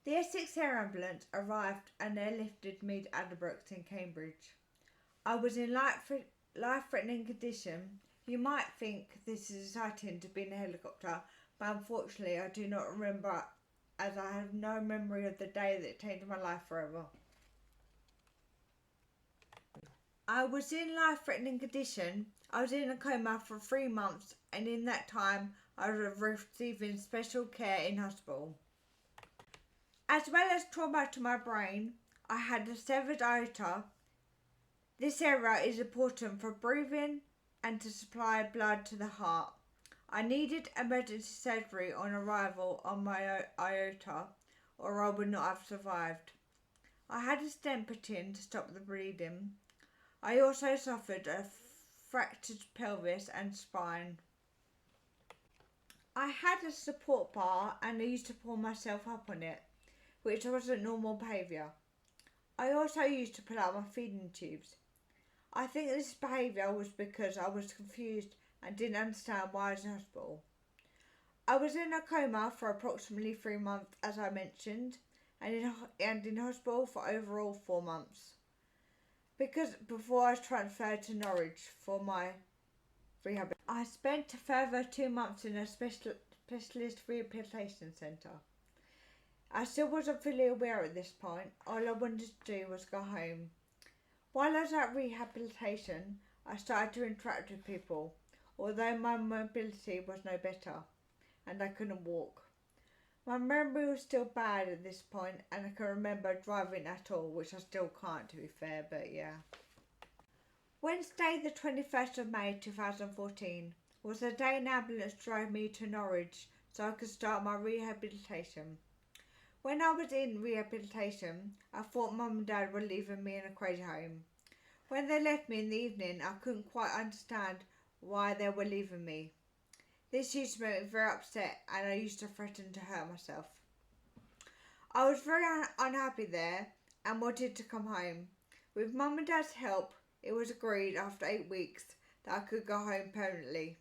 The Essex Air Ambulance arrived and airlifted me to Addenbrooke's in Cambridge. I was in life-threatening condition. You might think this is exciting to be in a helicopter, but unfortunately I do not remember, as I have no memory of the day that changed my life forever. I was in life-threatening condition. I was in a coma for 3 months, and in that time I was receiving special care in hospital. As well as trauma to my brain, I had a severed aorta. This area is important for breathing and to supply blood to the heart. I needed emergency surgery on arrival on my aorta, or I would not have survived. I had a stent put in to stop the bleeding. I also suffered a fractured pelvis and spine. I had a support bar and I used to pull myself up on it, which wasn't normal behaviour. I also used to pull out my feeding tubes. I think this behaviour was because I was confused and didn't understand why I was in hospital. I was in a coma for approximately 3 months, as I mentioned, and in hospital for overall 4 months. Before I was transferred to Norwich for my rehabilitation. I spent a further 2 months in a specialist rehabilitation centre. I still wasn't fully aware at this point. All I wanted to do was go home. While I was at rehabilitation, I started to interact with people, although my mobility was no better and I couldn't walk. My memory was still bad at this point and I can remember driving at all, which I still can't, to be fair, but yeah. Wednesday the 21st of May 2014 was the day an ambulance drove me to Norwich so I could start my rehabilitation. When I was in rehabilitation, I thought Mum and Dad were leaving me in a crazy home. When they left me in the evening, I couldn't quite understand why they were leaving me. This used to make me very upset and I used to threaten to hurt myself. I was very unhappy there and wanted to come home. With Mum and Dad's help, it was agreed after 8 weeks that I could go home permanently.